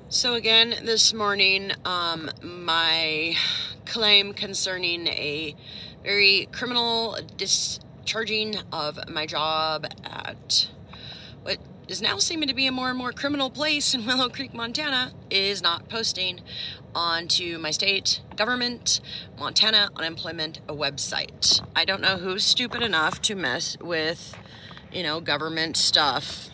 So again, this morning, my claim concerning a very criminal discharging of my job at what is now seeming to be a more and more criminal place in Willow Creek, Montana, is not posting onto my state government Montana unemployment website. I don't know who's stupid enough to mess with, government stuff.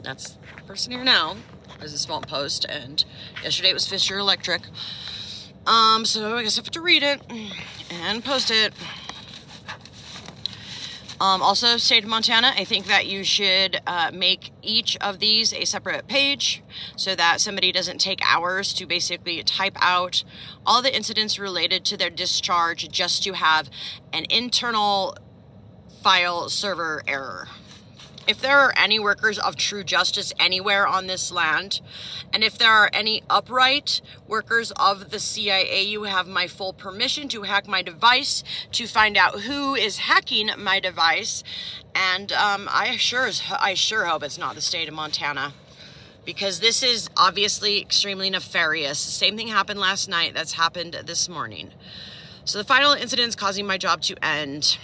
That's the person here now, because this won't post, and yesterday it was Fisher Electric. So I guess I have to read it and post it. Also, state of Montana, I think that you should make each of these a separate page so that somebody doesn't take hours to basically type out all the incidents related to their discharge just to have an internal file server error. If there are any workers of true justice anywhere on this land, and if there are any upright workers of the CIA, you have my full permission to hack my device, to find out who is hacking my device, and I sure hope it's not the state of Montana, because this is obviously extremely nefarious. The same thing happened last night that's happened this morning. So the final incidents causing my job to end,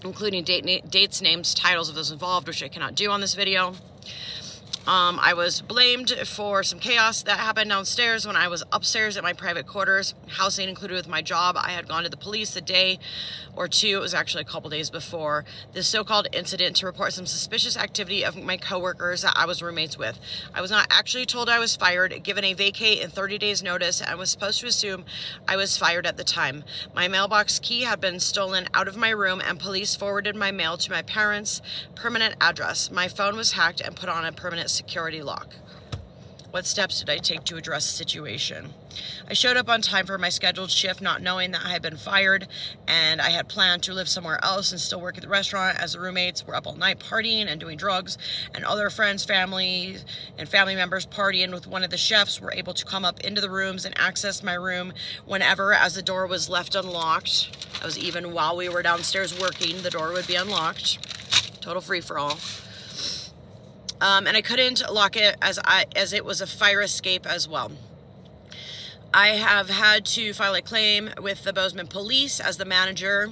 including dates, names, titles of those involved, which I cannot do on this video. I was blamed for some chaos that happened downstairs when I was upstairs at my private quarters. Housing included with my job. I had gone to the police a day or two, it was actually a couple days before this so-called incident, to report some suspicious activity of my coworkers that I was roommates with. I was not actually told I was fired, given a vacate and 30 days notice, and was supposed to assume I was fired at the time. My mailbox key had been stolen out of my room, and police forwarded my mail to my parents' permanent address. My phone was hacked and put on a permanent security lock. What steps did I take to address the situation? I showed up on time for my scheduled shift, not knowing that I had been fired, and I had planned to live somewhere else and still work at the restaurant, as the roommates were up all night partying and doing drugs, and other friends, family members partying with one of the chefs were able to come up into the rooms and access my room whenever, as the door was left unlocked. That was even while we were downstairs working, the door would be unlocked. Total free-for-all. And I couldn't lock it as it was a fire escape as well. I have had to file a claim with the Bozeman police as the manager.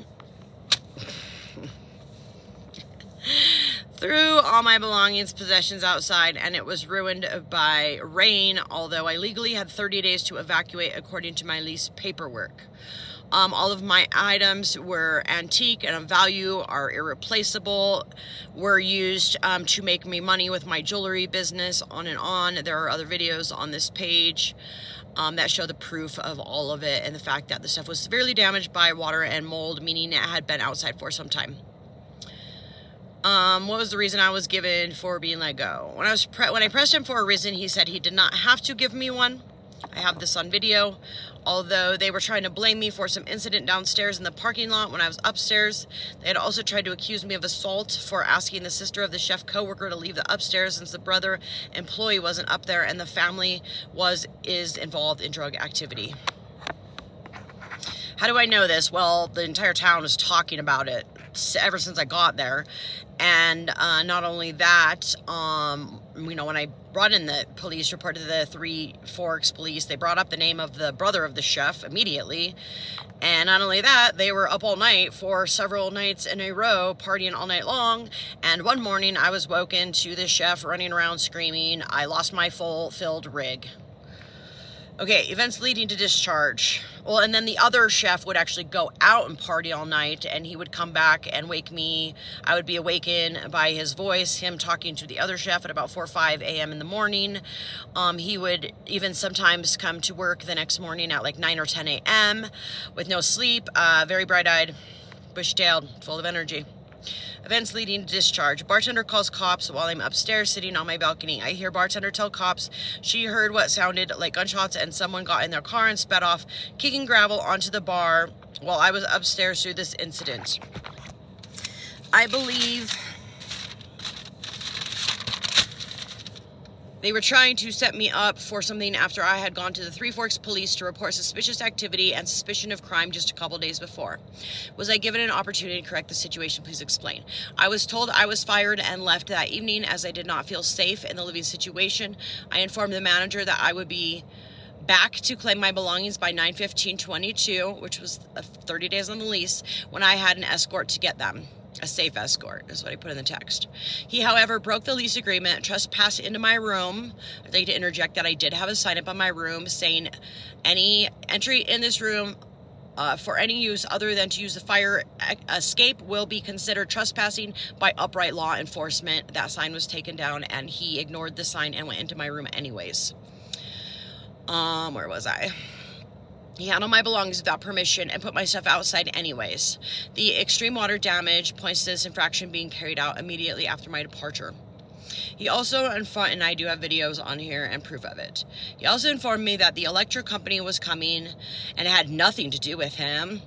Threw all my belongings, possessions outside, and it was ruined by rain, although I legally had 30 days to evacuate according to my lease paperwork. All of my items were antique and of value, are irreplaceable, were used to make me money with my jewelry business, on and on. There are other videos on this page that show the proof of all of it, and the fact that the stuff was severely damaged by water and mold, meaning it had been outside for some time. What was the reason I was given for being let go? When I pressed him for a reason, he said he did not have to give me one. I have this on video. Although they were trying to blame me for some incident downstairs in the parking lot when I was upstairs, they had also tried to accuse me of assault for asking the sister of the chef coworker to leave the upstairs since the brother employee wasn't up there and the family is involved in drug activity. How do I know this? Well, the entire town was talking about it ever since I got there. And not only that, when I brought in the police report to the Three Forks police, they brought up the name of the brother of the chef immediately. And not only that, they were up all night for several nights in a row, partying all night long. And one morning I was woken to the chef running around screaming, "I lost my filled rig." Okay, events leading to discharge. Well, and then the other chef would actually go out and party all night, and he would come back and wake me. I would be awakened by his voice, him talking to the other chef at about 4 or 5 a.m. in the morning. He would even sometimes come to work the next morning at like 9 or 10 a.m. with no sleep, very bright-eyed, bushy-tailed, full of energy. Events leading to discharge. Bartender calls cops while I'm upstairs sitting on my balcony. I hear bartender tell cops she heard what sounded like gunshots and someone got in their car and sped off, kicking gravel onto the bar while I was upstairs through this incident. I believe They were trying to set me up for something after I had gone to the Three Forks police to report suspicious activity and suspicion of crime just a couple days before. Was I given an opportunity to correct the situation? Please explain. I was told I was fired and left that evening as I did not feel safe in the living situation. I informed the manager that I would be back to claim my belongings by 9/15/22, which was 30 days on the lease, when I had an escort to get them. A safe escort is what I put in the text. He, however, broke the lease agreement, trespassed into my room. I'd like to interject that I did have a sign up on my room saying any entry in this room for any use other than to use the fire escape will be considered trespassing by upright law enforcement. That sign was taken down, and he ignored the sign and went into my room anyways. Where was I? He handled my belongings without permission and put my stuff outside anyways. The extreme water damage points to this infraction being carried out immediately after my departure. He also informed, and I do have videos on here and proof of it. He also informed me that the electric company was coming and it had nothing to do with him,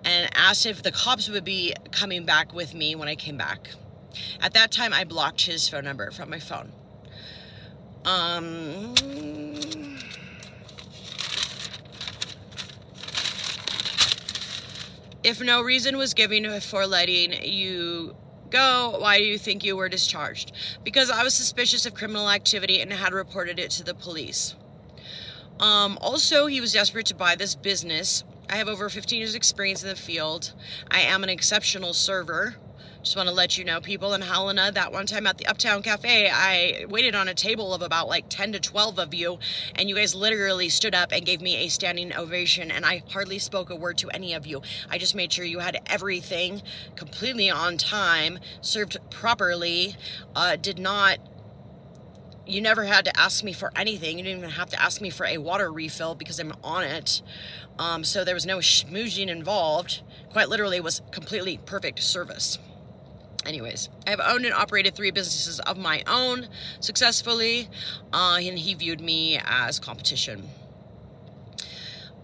and asked if the cops would be coming back with me when I came back. At that time, I blocked his phone number from my phone. If no reason was given for letting you go, why do you think you were discharged? Because I was suspicious of criminal activity and had reported it to the police. Also, he was desperate to buy this business. I have over 15 years experience in the field. I am an exceptional server. Just want to let you know, people in Helena, that one time at the Uptown Cafe, I waited on a table of about like 10 to 12 of you, and you guys literally stood up and gave me a standing ovation, and I hardly spoke a word to any of you. I just made sure you had everything completely on time, served properly, you never had to ask me for anything. You didn't even have to ask me for a water refill because I'm on it. So there was no schmoozing involved. Quite literally, it was completely perfect service. Anyways, I have owned and operated 3 businesses of my own successfully, and he viewed me as competition.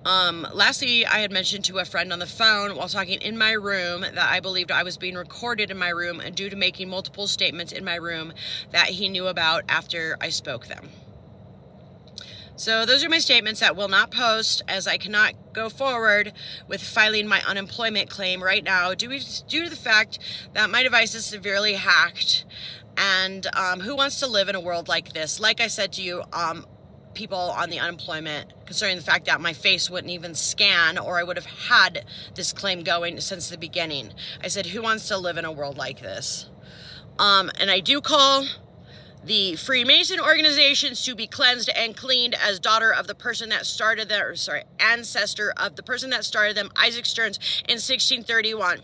Lastly, I had mentioned to a friend on the phone while talking in my room that I believed I was being recorded in my room due to making multiple statements in my room that he knew about after I spoke them. So those are my statements that will not post, as I cannot go forward with filing my unemployment claim right now due to the fact that my device is severely hacked. And who wants to live in a world like this? Like I said to you, people on the unemployment, concerning the fact that my face wouldn't even scan, or I would have had this claim going since the beginning. I said, who wants to live in a world like this? And I do call the Freemason organizations to be cleansed and cleaned as daughter of the person that started them, ancestor of the person that started them, Isaac Stearns, in 1631.